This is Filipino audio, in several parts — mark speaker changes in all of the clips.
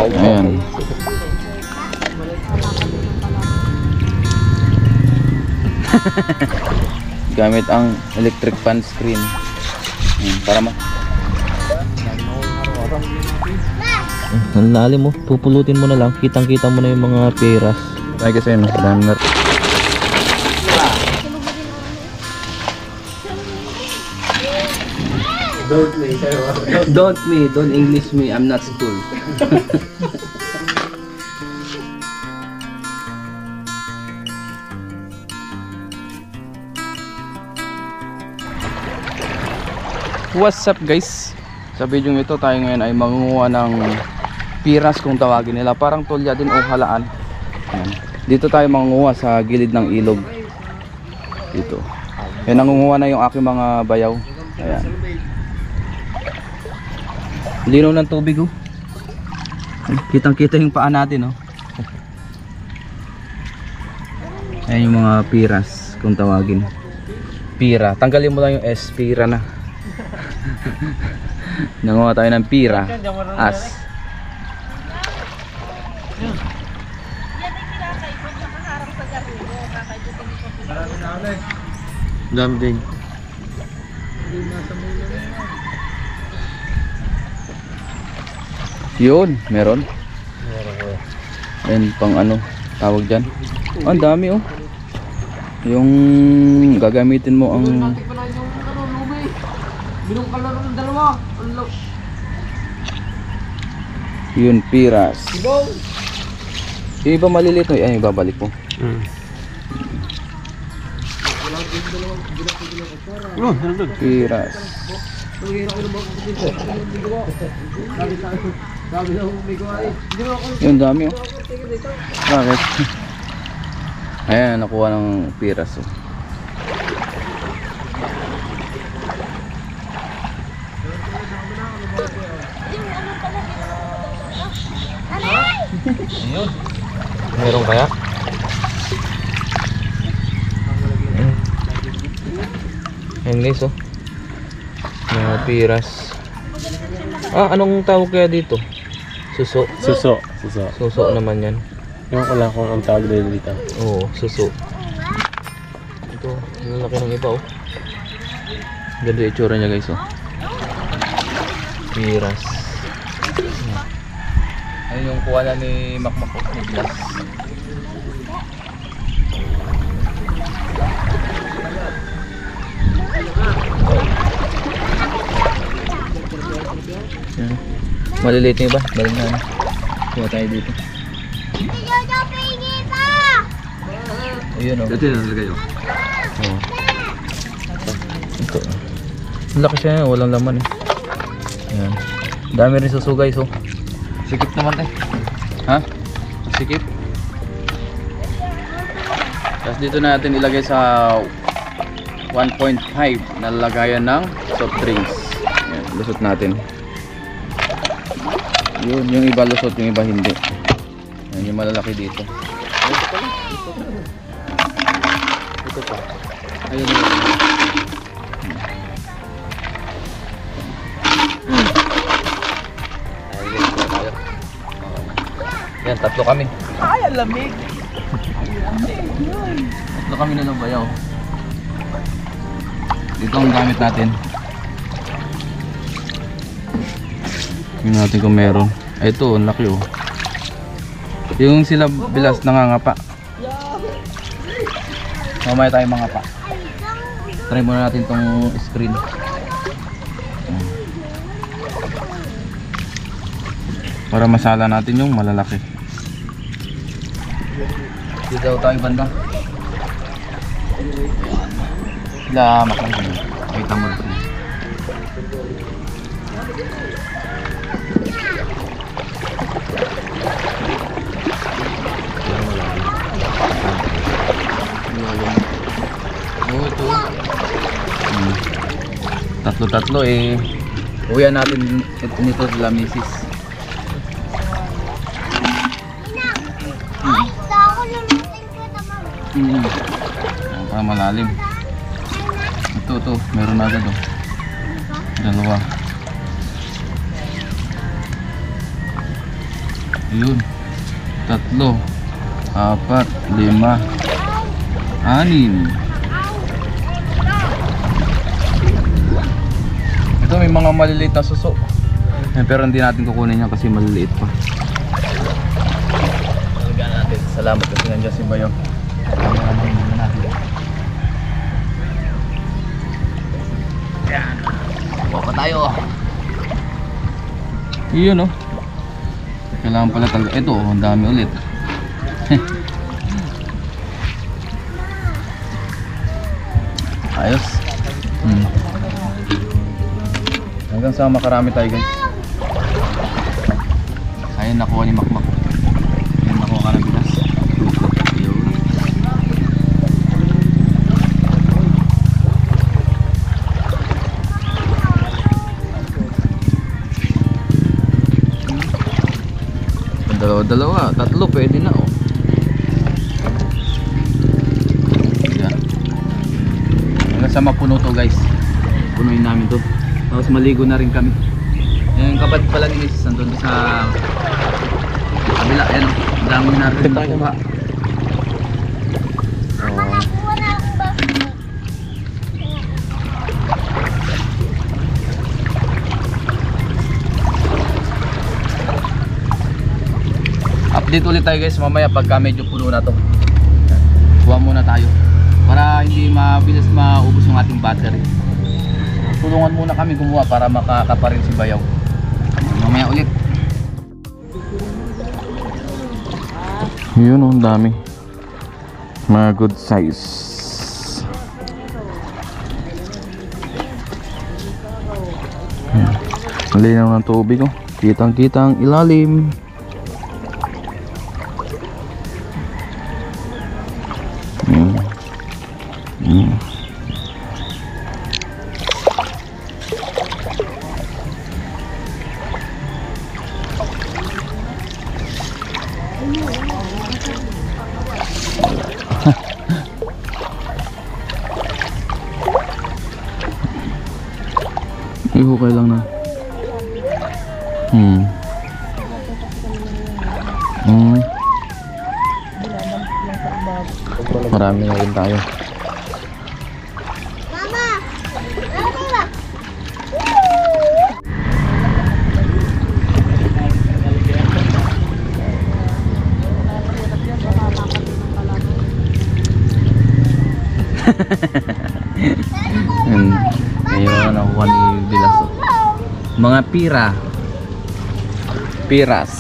Speaker 1: Ayan. Gamit ang electric fan screen. Para
Speaker 2: Ang lalim mo, pupulutin mo na lang, kitang-kita mo na yung mga peras.
Speaker 1: ay kasi no, dami na.
Speaker 3: Don't English me, I'm not school.
Speaker 1: What's up guys? Sa video ito tayo ngayon ay mangunguha ng piras kung tawagin nila. Parang tulya din o halaan. Ayan. Dito tayo mangunguha sa gilid ng ilog. Dito. Yan, nangunguha na yung aking mga bayaw. Ayan. Linaw ng tubig oh. Kitang kita yung paa natin oh. Ayan yung mga piras kung tawagin. Pira. Tanggalin mo lang yung S. Pira na. Nanguha tayo ng pira. As.
Speaker 2: Dami din.
Speaker 1: Yun, meron. Ayan, pang ano, tawag dyan. Oh, ang dami oh. Yung gagamitin mo ang yun, piras. Yung iba maliliit oh. Ay, ibabalik po. Piras. Yun, dami oh. Bakit? Ayan, nakuha ng piras oh.
Speaker 2: Ayun. Meron kaya? Ayan guys oh. Mga piras. Anong tawag kaya dito? Suso. Suso naman yan.
Speaker 4: Yung ko lang kung ang tawag dito.
Speaker 2: Oo, suso. Ito, yung laki ng iba oh.
Speaker 1: Ganda yung itsura niya guys oh.
Speaker 2: Piras.
Speaker 1: Ayun yung kuha na ni Makmak ni Blas. Maliliit na iba, balik na. Kuha tayo dito. Ayun o.
Speaker 4: Ito yung nalagay yun.
Speaker 1: Oo. Ito. Ang laki siya, walang laman eh. Ayan. Dami rin suso guys oh. Sikip naman eh. Ha? Sikip. Tapos dito natin ilagay sa 1.5 na lagayan ng soft drinks. Ayan, lusot natin. Yun, yung iba lusot, yung iba hindi. Ayan, yung malalaki dito. Ito pa. Ito pa. Ayun yun. Yan, tatlo kami.
Speaker 3: Ay, alamig.
Speaker 1: Tatlo kami na ng bayaw. Dito ang gamit natin. Tingnan natin kung meron. Ay, ito, ang laki oh. Yung sila Bilas nangangapa. Mamaya tayo mangapa. Try muna natin tong screen. Para masala natin yung malalaki. Dito tayo banda. Sila makikita. Kita mo rin. Oh, ito. Tatlo-tatlo eh. Uwian natin nito sila misis. Para malalim. Ito, meron agad oh. Dalawa. Ayun. 3, 4, 5, 6. Ito may mga maliliit na suso. Pero hindi natin kukunin yan kasi maliliit pa. Talagyan natin. Salamat kasi nandiyan si Bayo. Ayan. Buka pa tayo. Iyon oh. Kailangan pala talaga. Ito oh, ang dami ulit. Ayos. Hanggang sa makarami tayo guys. Ayun nakuha ni Makmak. Ayun nakuha ka ng bilas. Ayun. Dalawa, 3 pwede na oh. Ayan. Hanggang sa mapuno to guys. Punuin namin to. Tapos maligo na rin kami. Yung kapatid pala ni Mrs. nandun sa kabila. Ayan, ang dami na rin nakuha. Update ulit tayo guys mamaya pagka medyo puno na to. Kuha muna tayo para hindi mabilis maubos yung ating battery. Tulungan muna kami gumawa para makakaparin si Bayaw. Mamaya ulit. Yun oh, ang dami. Mga good size. Ang linaw ng tubig oh. Kitang-kita ang ilalim. Ihukay lang na. Marami na rin tayo.
Speaker 2: Mama! Mama!
Speaker 1: Ngayon nakuha ni Bilas mga piras.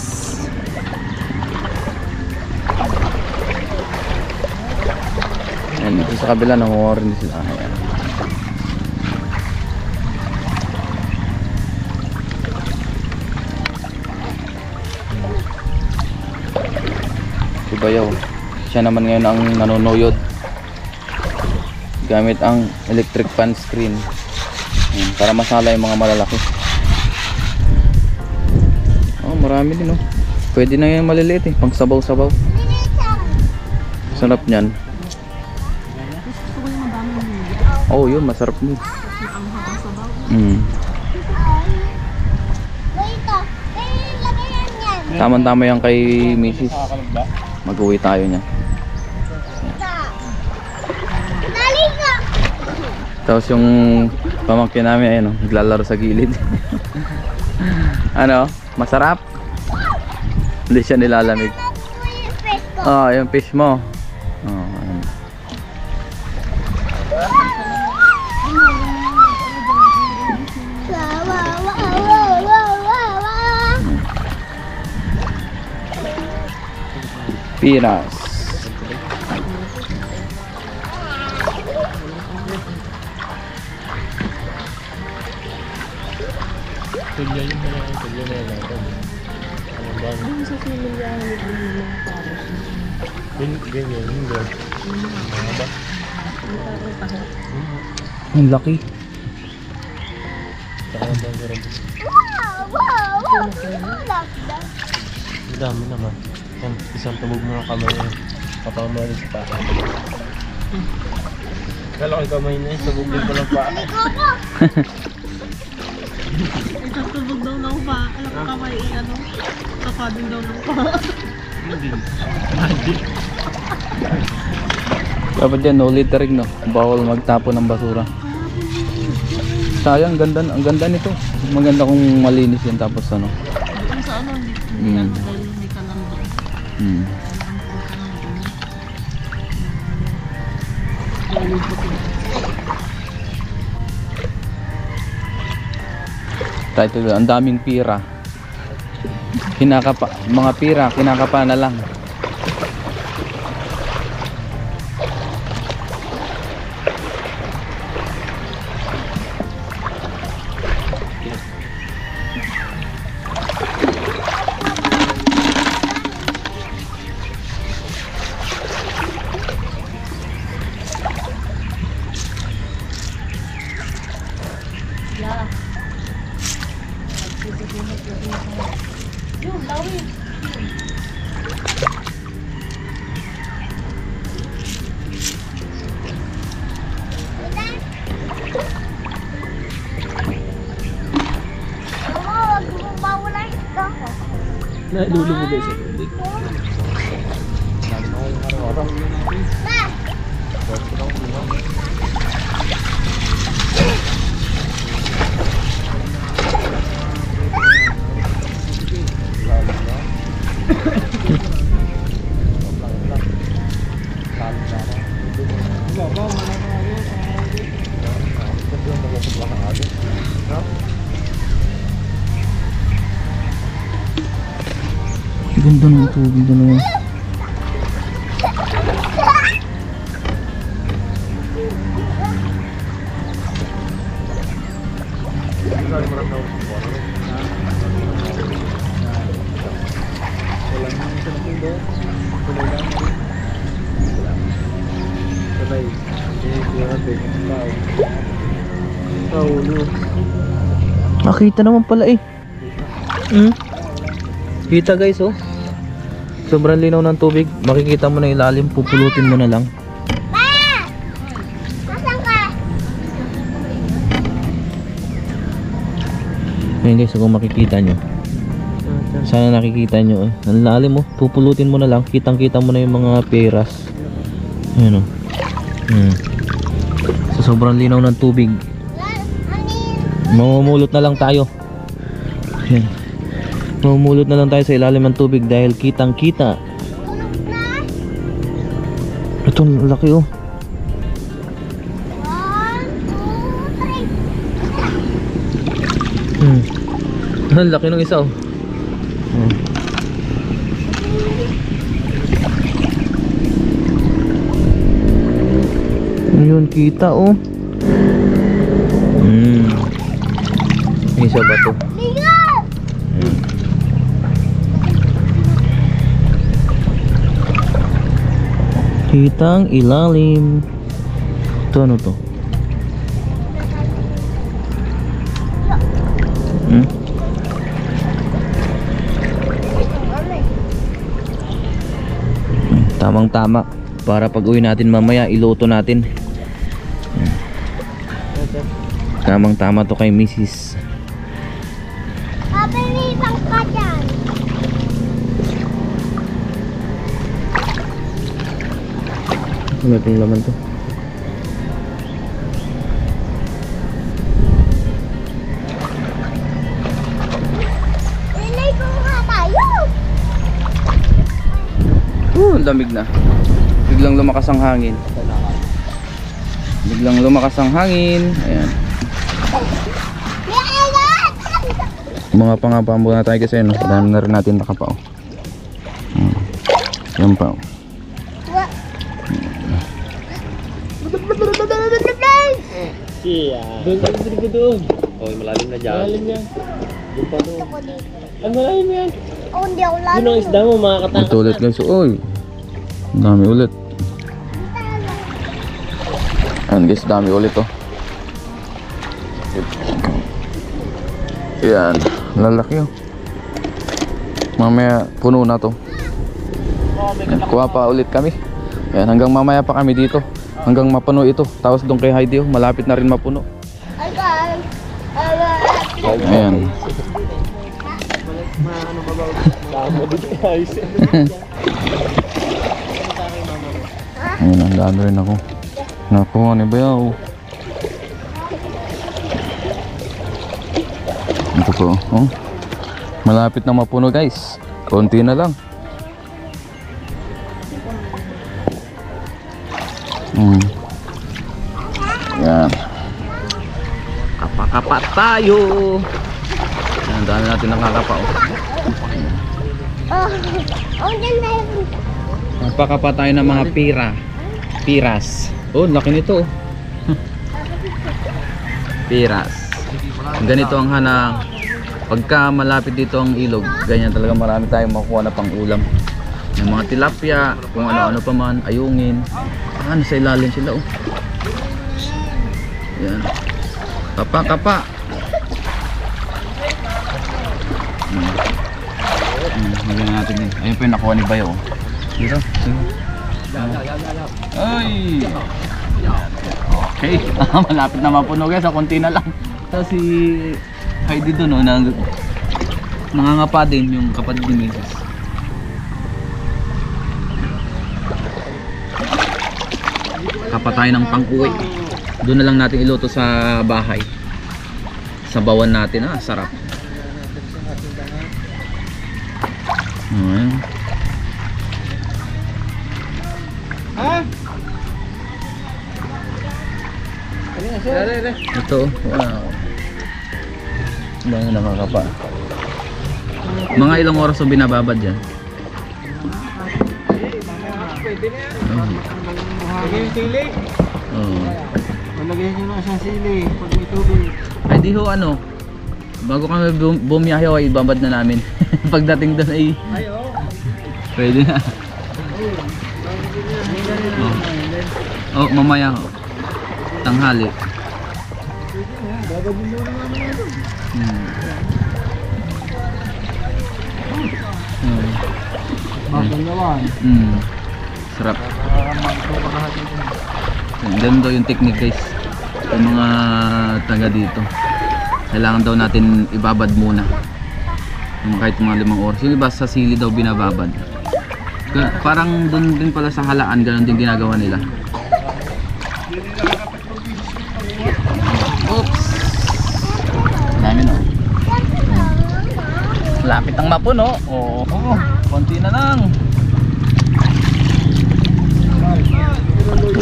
Speaker 1: Ayan, dito sa kabila nakuha rin sila. Ayan. Si Bayaw, siya naman ngayon ang nanunuyod gamit ang electric fan screen. Ayan, para masala yung mga malalaki. Oh, marami din oh. Pwede na yung maliliit eh, pang sabaw-sabaw. Sarap niyan. Oh, yun, masarap din. Tama-tama yan kay Mrs. Mag-uwi tayo niya. Tapos yung pamangkin namin ayun, naglalaro sa gilid. Ano? Masarap? Hindi siya nilalamig. Oh, yung fish mo. Oh, ayun. Piras.
Speaker 4: Tulya yung mga tulya na lang. Ano ba?
Speaker 5: Yung sa similya ang nagbibilang paros.
Speaker 4: Ganyan, hindi. Mga ba?
Speaker 1: Ang laki.
Speaker 4: Saka ang banggaran. Ang dami naman. Isang tabog mo ng kamay na kapamali sa paa. Kala ko kamay na yun, tabog din ko ng paa.
Speaker 2: Isang tubog daw ng pa. Alam ko kamay, kapading daw ng pa.
Speaker 1: Dapat yan, no littering, no? Bawal magtapon ng basura. Sayang, ang ganda nito. Maganda kung malinis yan tapos ano.
Speaker 2: Kung sa ano, hindi lang dahil hindi ka lang doon.
Speaker 1: Title, ang daming pira. Mga pira, kinakapa na lang.
Speaker 4: Nalulubog guys.
Speaker 1: Ganda ng tubig na. Makita naman pala eh. Kita guys oh. Sobrang linaw ng tubig. Makikita mo na ilalim, pupulutin mo na lang. Ngayon guys, kung makikita nyo, sana nakikita nyo eh. Ang lalim oh, pupulutin mo na lang. Kitang kita mo na yung mga peras. Ayan oh. So sobrang linaw ng tubig. Mamumulot na lang tayo. Ayan. Mamumulot na lang tayo sa ilalim ng tubig dahil kitang kita. Ito laki oh. 1, 2, 3. Ang laki ng isa oh. Ayun kita oh. Isa ba to? Kitang ilalim. Ito ano to? Tamang tama para pag uwi natin mamaya iluto natin. Tamang tama to kay Mrs.
Speaker 5: Pabilisang ka dyan.
Speaker 1: Ano itong laman to?
Speaker 5: Ilay ko nga tayo.
Speaker 1: Lamig na. Biglang lumakas ang hangin. Ayan. Mga pangapambo na tayo kasi no? Dami na rin natin nakapa oh. Yan pa oh.
Speaker 4: Doon ka doon. Oh, malalim na dyan. Malalim yan. Doon pa doon. Ang malalim yan.
Speaker 5: Oh, hindi ako lalo.
Speaker 4: Doon ang isda mo, makakatakas.
Speaker 1: Ito ulit guys. Oy. Dami ulit. Ayan guys, dami ulit oh. Ayan. Lalaki oh. Mamaya puno na to. Kuha pa ulit kami. Ayan, hanggang mamaya pa kami dito. Hanggang mapuno ito. Tapos doon kay Heidi oh, malapit na rin mapuno. Ayan. Ayan, ang dami rin ako. Nakuha ni Bayaw. Ito po, oh. Malapit na mapuno guys. Konti na lang. Yan. Kapa-kapa tayo. Yan, ang dami natin nakakapa, oh.
Speaker 5: Dyan na yun.
Speaker 1: Kapa-kapa tayo ng mga piras. Oh, laki nito, oh. Piras. Ganito ang hanang. Pagka malapit dito ang ilog, ganyan talaga marami tayong makuha na pang ulam. Yung mga tilapia, kung ano-ano pa man, ayungin. Nasa ilalim sila, oh. Yan. Kapa-kapa. Maganda natin din. Ayun po yung nakuha ni Bayo, oh. Dito. Ay! Okay. Malapit na mapuno guys. Kunti na lang. Tapos si Heidi doon, oh, nangangapa din yung kapatid ni Mrs. Kapa tayo ng pang-uwi. Doon na lang natin iluto sa bahay. Sabawan natin, sarap. Ayan. Ito, wow. Dahil nakakapa. Mga ilang oras o binababad yan?
Speaker 4: Lagay yung sili.
Speaker 1: Oh.
Speaker 4: Lagay nyo na siyang sili pag may tubig.
Speaker 1: Ay di ho, ano, bago kami bumiyahe ay ibabad na namin. Pagdating doon ay pwede na. Oh, mamaya ho. Tanghali. Sarap. Ganun daw yung technique guys. Yung mga taga dito, kailangan daw natin ibabad muna kahit mga 5 oras. Yung iba sa sili daw binababad. Parang doon din pala sa halaan, ganun din ginagawa nila. Oops, dami no. Lapit ang mapuno. Oo, konti na lang.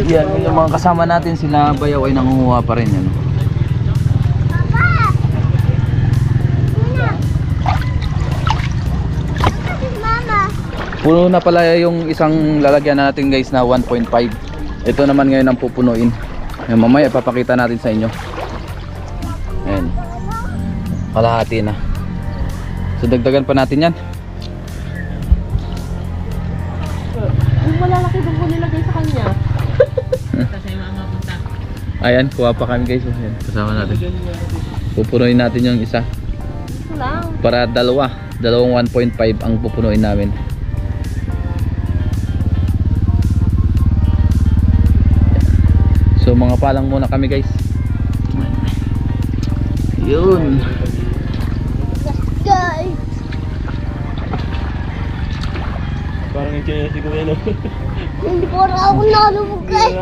Speaker 1: Yan, yung mga kasama natin sila Bayaw ay nangunguha pa rin yan.
Speaker 5: Mama.
Speaker 1: Puno na pala yung isang lalagyan natin guys na 1.5. Ito naman ngayon ang pupunuin. Mamaya ipapakita natin sa inyo. Ayan. Kalahati na. So dagdagan pa natin yan.
Speaker 2: Yung malalaki doon ko nilagay sa kanya.
Speaker 1: Ayan, kuha pa kami guys. Ayan, kasama natin. Pupunuin natin yung isa.
Speaker 2: Ito lang.
Speaker 1: Para dalawang 1.5 ang pupunuin namin. So mga palang muna kami guys. Yun.
Speaker 5: Guys.
Speaker 4: Parang yung chaya si Kuya no?
Speaker 5: Hindi ko rin ako nalubog guys.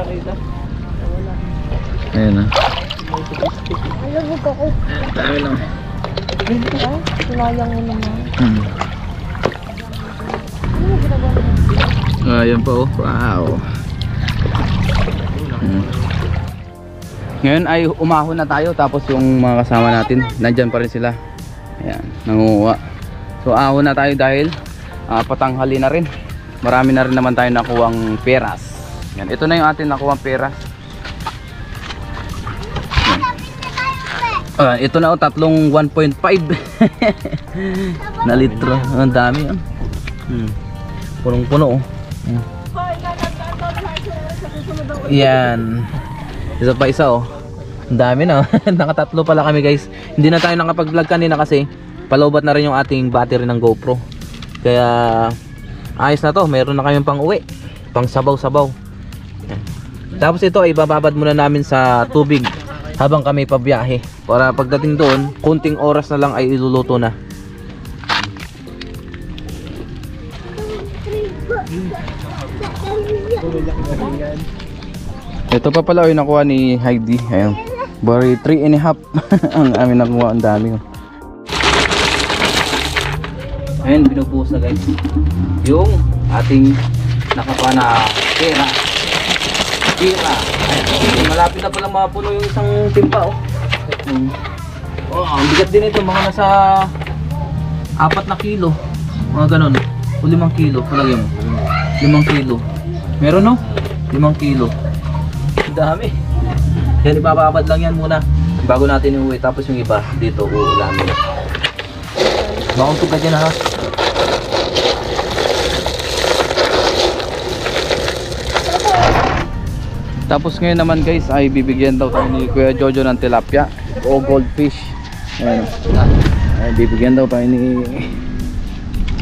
Speaker 1: Ayan na.
Speaker 5: Nalubog ako.
Speaker 1: Dami lang.
Speaker 2: Sinayang mo naman. Ano ginagawa mo?
Speaker 1: Ayan pa, oh. Wow. Ngayon ay umahon na tayo, tapos yung mga kasama natin nandyan pa rin sila. Ayan, nangunguha. So ahon na tayo dahil patanghali na rin. Marami na rin naman tayo nakuwang peras. Yan, ito na yung atin nakuwang peras. Ito na, tatlong 1.5 na litro. Ang dami yan. Punong puno, oh. Yan. Isa pa isa, oh. Ang dami na. Nakatatlo pala kami guys. Hindi na tayo nakapag-vlog kanina kasi paloobat na rin yung ating battery ng GoPro. Kaya ayos na to. Meron na kami pang uwi, pang sabaw-sabaw. Tapos ito ay bababad muna namin sa tubig habang kami pabiyahe Para pagdating doon, konting oras na lang ay iluluto na. Ito pa pala yung nakuha ni Heidi. Ayun. Bari 3.5 ang amin nakuha. Ang dami. Ayun, binubuhos na guys yung ating nakakuha na pera. Ayun, malapit na pala mapuno yung isang timpa. Oh, ang bigat din ito. Mga nasa 4 na kilo. Mga ganon. O 5 kilo. Palagay mo. 5 kilo. Meron no? 5 kilo. Ang dami. Yan, ibababad lang yan muna bago natin iuwi. Tapos yung iba dito uulamin. Bakong tuga dyan ha. Tapos ngayon naman guys ay bibigyan daw tayo ni Kuya Jojo ng tilapia o goldfish. Ayan. Ay, bibigyan daw tayo ni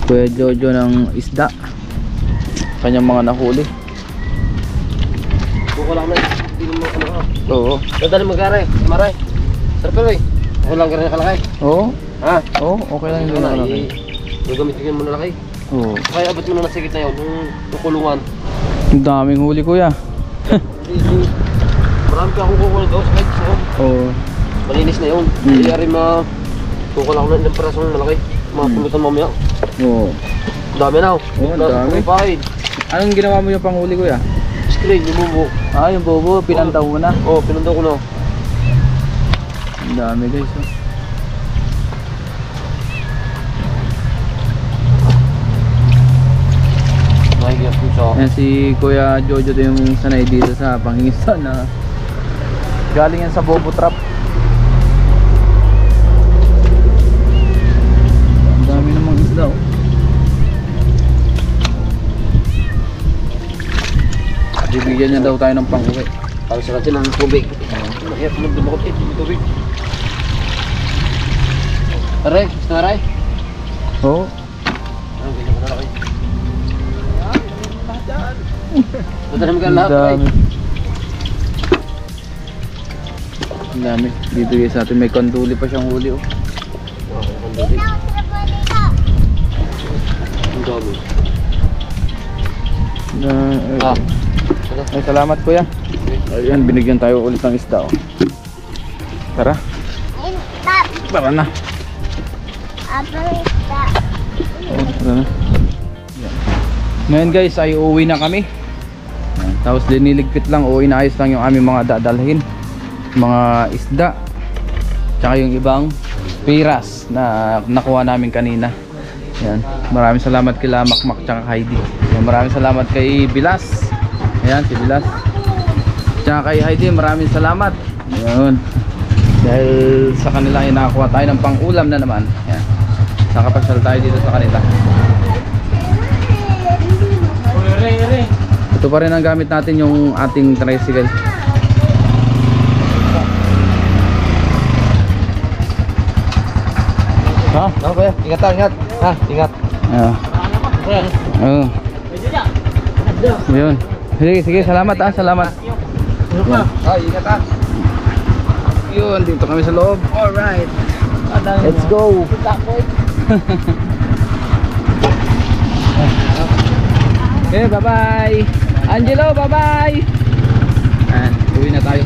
Speaker 1: Kuya Jojo ng isda. Kanyang mga nahuli.
Speaker 4: Buko lang na. Hindi mo ano.
Speaker 1: Oo.
Speaker 4: Dadali mag-aray. Maray. Sarap eh. Ako lang garin kalakay.
Speaker 1: Oo.
Speaker 4: Ha?
Speaker 1: Oo, okay lang yun.
Speaker 4: Gagamitin mo na lakay.
Speaker 1: Oo.
Speaker 4: Kaya abot mo na sa gitna yun. Yung kulungan.
Speaker 1: Ang daming huli kuya.
Speaker 4: Marami ka akong kukulang daw sa kahit sa
Speaker 1: Oo.
Speaker 4: malinis na yun. Hindi rin kukulang na ng parasong malaki. Mga pulutan mamaya.
Speaker 1: Oo.
Speaker 4: Dami na.
Speaker 1: Oo, ang dami.
Speaker 4: Pahid.
Speaker 1: Anong ginawa mo yung panghuli kuya?
Speaker 4: Screen, yung bubo.
Speaker 1: Ah, yung bobo, pinantaw mo na.
Speaker 4: Oo, pinundaw ko na.
Speaker 1: Ang dami guys. Oh.
Speaker 4: Nakikiyas ko siya.
Speaker 1: Ayan si Kuya Jojo din yung sanay dito sa Pangingistan na galing yan sa bobo trap. Ang dami namang isda oh. Bibigyan niya daw tayo ng pang-uwi.
Speaker 4: Para sa natin ng tubig. Mahirap magdumukot ng tubig. Aray, gusto na aray?
Speaker 1: Oo.
Speaker 4: Ang ganyan ko na aray. Basta naman ka
Speaker 1: Ang
Speaker 4: lahat aray.
Speaker 1: dami. Ang dami. Bibigay sa atin. May kanduli pa siyang huli oh.
Speaker 4: Ang dami. Ang dami.
Speaker 1: Ah. Ay, salamat kuya. Ayan, binigyan tayo ulit ng isda oh. Tara. Tara na. Oh, tara na. Ngayon guys ay uuwi na kami. Ayan, tapos diniligpit lang o inaayos lang yung aming mga dadalhin. Mga isda. Tsaka yung ibang piras na nakuha namin kanina. Ayan, maraming salamat kila Makmak tsaka Heidi. Ayan, maraming salamat kay Bilas. Ayan, si Bilas. Tsaka kay Heidi, maraming salamat. Ayan. Dahil sa kanila ay nakakuha tayo ng pang-ulam na naman. Ayan. Nakapagsal tayo dito sa kanila. Ito pa rin ang gamit natin yung ating tricycle. Ha?
Speaker 4: Ano ba yan? Ingat ha, ingat. Ha, ingat.
Speaker 1: Oo. Yun. Sige, sige, salamat ah, salamat. Yan.
Speaker 4: Ay, ingat ha.
Speaker 1: Yun, dito kami sa loob. Alright. Let's go. Okay, bye-bye. Angelo, bye-bye. Ayan, uwi na tayo.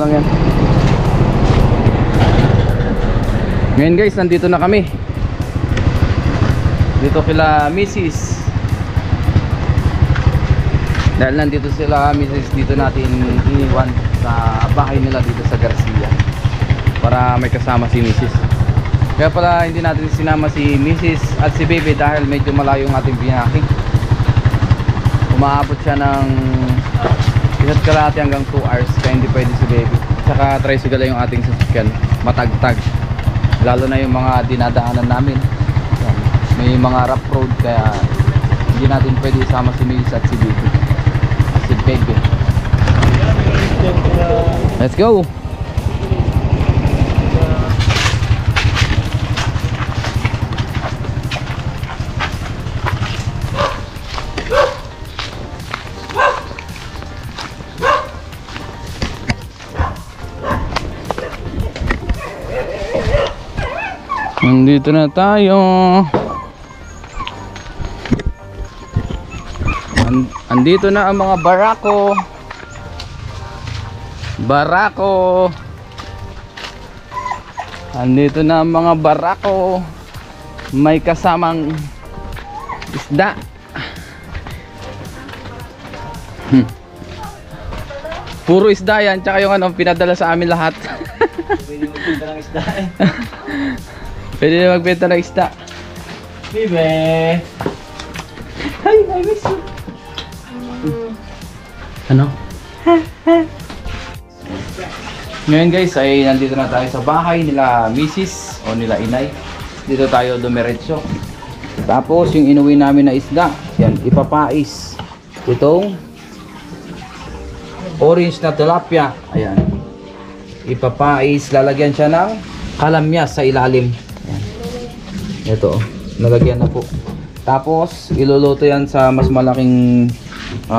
Speaker 1: Lang yan. Ngayon guys, nandito na kami. Dito kila Mrs. Dahil nandito sila Mrs. dito natin iniwan sa bahay nila dito sa Garcia para may kasama si Mrs. Kaya pala hindi natin sinama si Mrs. at si Baby dahil medyo malayo ang ating binahe. Umaabot siya ng isa't kalahati hanggang 2 hours kaya hindi pwede si Baby. Tsaka tricycle yung ating sasakyan. matagtag. Lalo na yung mga dinadaanan namin. Yan. May mga rough road kaya hindi natin pwede isama si Mace at si Bibi. Si Bebe. Let's go! Nandito na tayo. Andito na ang mga barako. Andito na ang mga barako. May kasamang isda. Puro isda yan, tsaka yung ano, pinadala sa amin lahat.
Speaker 4: Pwede magpunta ng isda eh.
Speaker 1: Pwede na magbenta ng isda.
Speaker 4: Bibe!
Speaker 1: Hi, I miss you. Ano? Ngayon guys ay nandito na tayo sa bahay nila Mrs. o nila Inay. Dito tayo dumiretso. Tapos yung inuwi namin na isda, yan, ipapais. Itong orange na tilapia. Ayan. Ipapais, lalagyan siya ng kalamyas sa ilalim. Ayan. Ito, nalagyan na po. Tapos iluluto yan sa mas malaking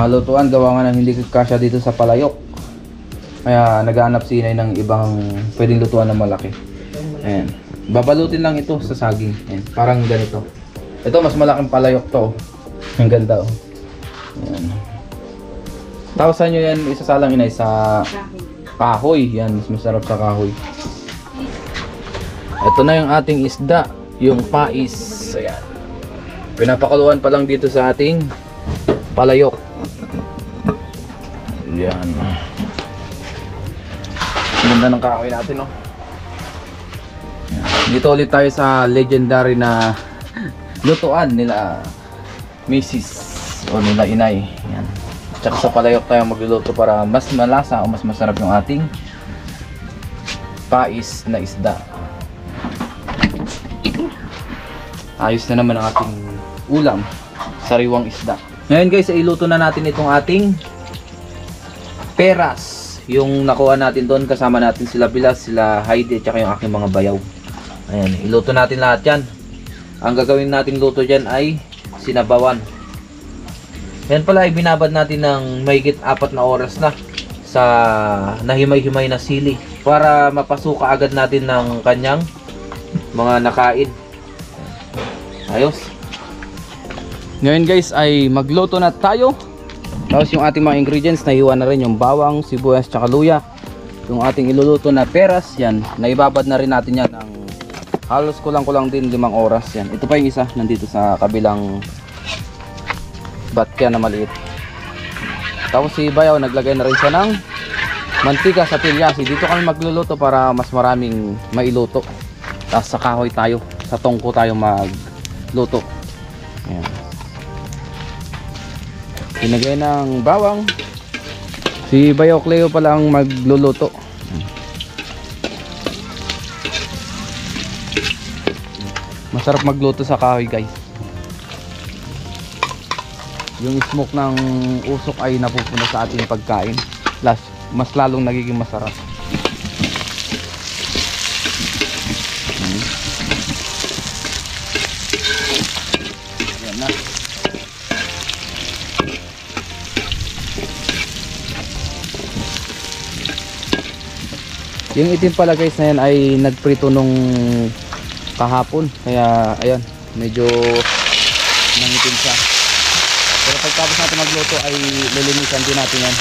Speaker 1: lutuan, gawa nga ng hindi kasya dito sa palayok. Kaya naghahanap si Inay ng ibang pwedeng lutuan na malaki. Ayan. Babalutin lang ito sa saging. Ayan. Parang ganito. Ito mas malaking palayok to. Ang ganda oh. Ayan. Tawasan nyo yan, isasalang Inay sa kahoy. Yan, mas masarap sa kahoy. Ito na yung ating isda, yung pais. Ayan. Pinapakuluan pa lang dito sa ating palayok. Yan. Ganda ng kahoy natin, no? Yan. Dito ulit tayo sa legendary na lutuan nila Mrs. o nila Inay. Yan. Tsaka sa palayok tayo magluluto para mas malasa o mas masarap yung ating pais na isda. Ayos na naman ang ating ulam, sariwang isda. Ngayon guys, iluto na natin itong ating peras. Yung nakuha natin doon, kasama natin sila Bilas, sila Heidi, tsaka yung aking mga bayaw. Ayan, iluto natin lahat yan. Ang gagawin nating luto dyan ay sinabawan. Yan pala ay binabad natin ng mahigit 4 na oras na sa nahimay-himay na sili para mapasuka agad natin ng kanyang mga nakain. Ayos. Ngayon guys ay magluto na tayo. Tapos yung ating mga ingredients naiwan na rin, yung bawang, sibuyas, tsaka luya. Yung ating iluluto na peras, yan, naibabad na rin natin yan ng halos kulang-kulang din 5 oras. Yan. Ito pa yung isa nandito sa kabilang batya na maliit. Tapos si Bayaw naglagay na rin siya ng mantika sa pilyasi. Dito kami magluluto para mas maraming mailuto. Tapos sa kahoy tayo, sa tongko tayo magluto. Ayan. Pinagay ng bawang. Si Bayaw Cleo pala ang magluluto. Masarap magluto sa kahoy guys. Yung smoke ng usok ay napupuna sa ating pagkain. Mas lalong nagiging masarap. Yan na. Yung itim pala guys na yan ay nagprito nung kahapon. Kaya ayan, medyo nangitim siya. Pero pagtapos natin magluto ay lilinisan din natin yan.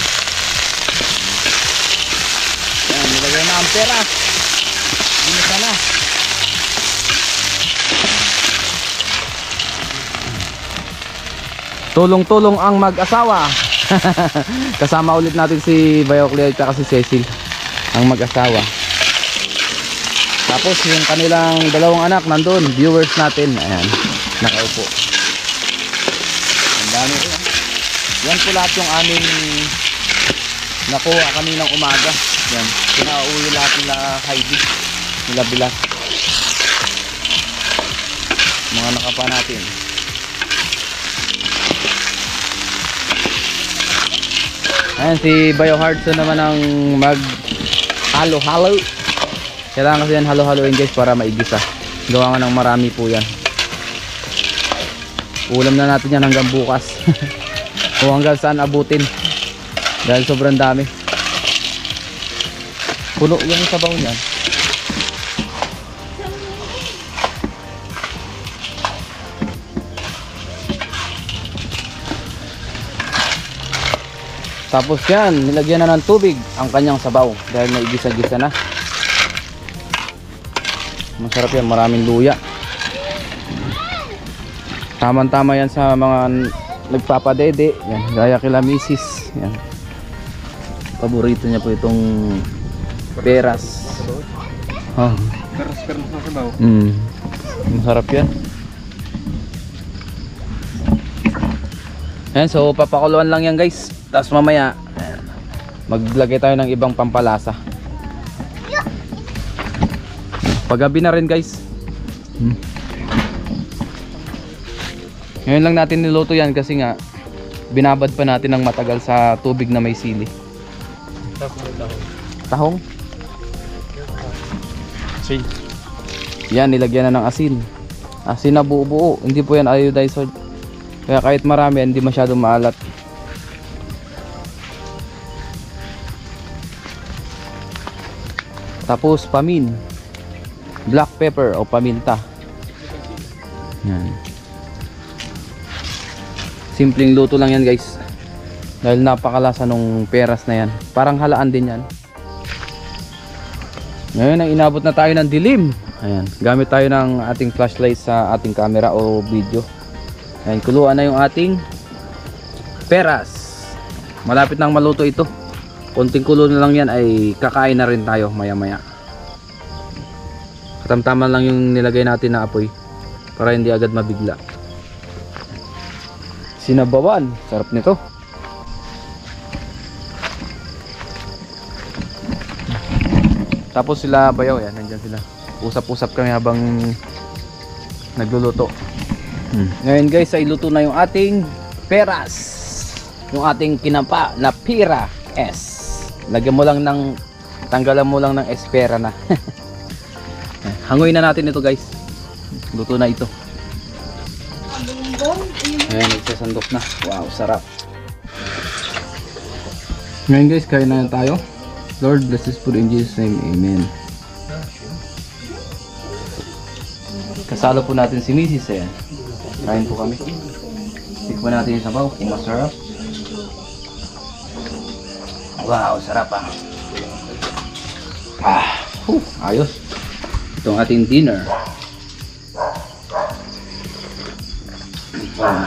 Speaker 1: Ayan, nilagay na ang peras. Ginisa na. Tulong-tulong ang mag-asawa. Kasama ulit natin si Bayaw Cleo at si Cecil, ang mag-asawa. Tapos yung kanilang dalawang anak nandun, viewers natin. Ayan, nakaupo. Ang dami rin. Yan po lahat yung aming nakuha kaninang umaga. Yan, pinauwi lahat nila Heidi. nila bilas. Mga nakapa natin. Ayan, si Bayo Hardson naman ang mag halo-halo. Kailangan kasi yan halo-haloin guys para maigisa. Gawa nga ng marami po yan. Ulam na natin yan hanggang bukas. O hanggang saan abutin. Dahil sobrang dami. Puno yung sabaw niyan. Tapos yan, nilagyan na ng tubig ang kanyang sabaw dahil naigisa-gisa na. Masarap yan, maraming luya. Tama-tama yan sa mga nagpapadede. Yan, gaya kila misis. Yan. Paborito niya po itong peras. Oh.
Speaker 4: Peras na sabaw.
Speaker 1: Masarap yan. Ayan, so papakuluan lang yan guys. Tapos mamaya ayan, maglagay tayo ng ibang pampalasa. Paggabi na rin guys. Ngayon lang natin niluto yan kasi nga binabad pa natin ng matagal sa tubig na may sili. Tahong?
Speaker 4: Asin.
Speaker 1: Yan, nilagyan na ng asin. Asin na buo-buo. Hindi po yan iodized salt. Kaya kahit marami, hindi masyadong maalat. Tapos pamin, black pepper o paminta. Yan. Simpleng luto lang yan guys. Dahil napakalasa nung peras na yan. Parang halaan din yan. Ngayon ang inabot na tayo ng dilim. Ayan, gamit tayo ng ating flashlight sa ating camera o video. Ayan, kuluan na yung ating peras. Malapit nang maluto ito. Konting kulo na lang yan ay kakain na rin tayo maya maya. Katamtaman lang yung nilagay natin na apoy para hindi agad mabigla. Sinabawan, sarap nito. Tapos sila Bayaw, yan, nandyan sila. Usap-usap kami habang nagluluto. Ngayon guys ay luto na yung ating peras. Yung ating kinampa na pira S. Lagyan mo lang ng, tanggalan mo lang ng espera na. Hanguin na natin ito guys. Luto na ito. Ayan, nagsasandok na. Wow, sarap. Ngayon guys, kain na tayo. Lord bless this food in Jesus' name, amen. Kasalo po natin si Mrs. Ayan. Kain po kami. Tikman natin yung sabaw kung masarap. Wow, sarap ah. Ayos. Itong ating dinner.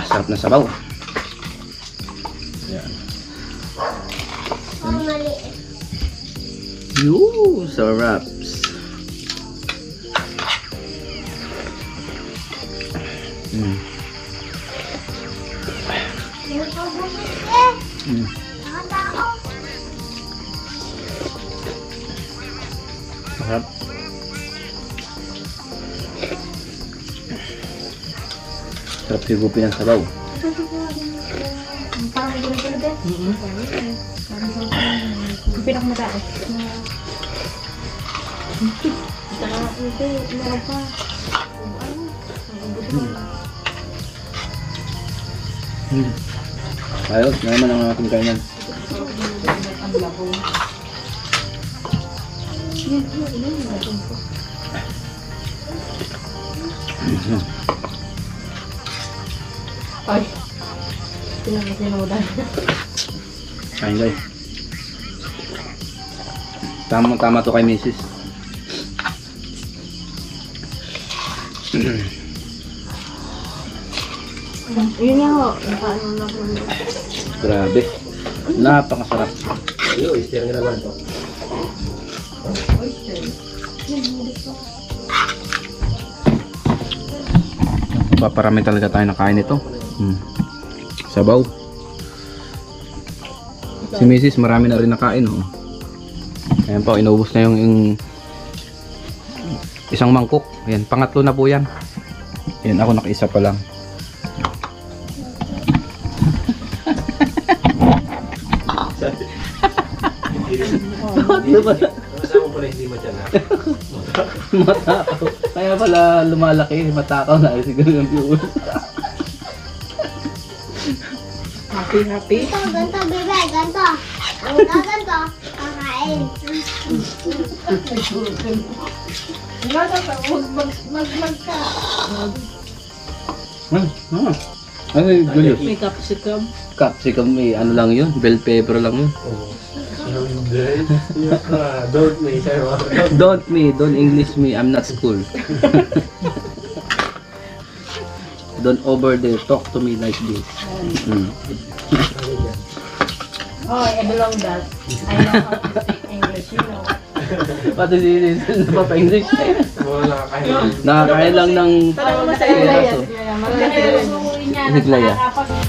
Speaker 1: Sarap na sabaw. Ayan. Yoo, sarap. Sarap. Sarap higupin ang sabaw.
Speaker 5: Parang gulo-gulo din. Pinakamataas. Meron pa.
Speaker 1: Ayos, naman ang ating kainan.
Speaker 2: Ay. Pinakasinudan.
Speaker 1: Kain guys. Tama to kay Mrs.
Speaker 2: Yun nga ho. Nakaano na po.
Speaker 1: Grabe. Napakasarap.
Speaker 4: Yo, steering na naman to.
Speaker 1: Paparami talaga tayo na kain ito. Sabaw. Si Mrs. marami na rin nakain. Oh. Ayan po, inubos na yung Isang mangkok. Ayan, pangatlo na po yan. Ayan, ako nakaisa pa lang.
Speaker 4: Kasama pala hindi matyan ha.
Speaker 3: Matakaw. Kaya pala lumalaki. Matakaw na. Siguro yung viewer.
Speaker 2: Happy, happy.
Speaker 6: Ganto, bebe, ganto. Ganto, kakain. Magka.
Speaker 3: Ano yung gulo?
Speaker 2: May capsicum.
Speaker 3: Capsicum, may ano lang yun. Bell pepper lang yun.
Speaker 4: Oo. Don't me, sir.
Speaker 3: Don't English me. I'm not school. Don't over there. Talk to me like this.
Speaker 5: Oh, I belong that. I know how to speak English, you know.
Speaker 3: Pati si napapa-English na yun.
Speaker 4: Wala kayo.
Speaker 3: Nakakain lang ng
Speaker 5: Parang
Speaker 3: peraso.
Speaker 5: masaya yan. Maganda yung suwi niya.
Speaker 3: Higlaya.
Speaker 5: Nakakapag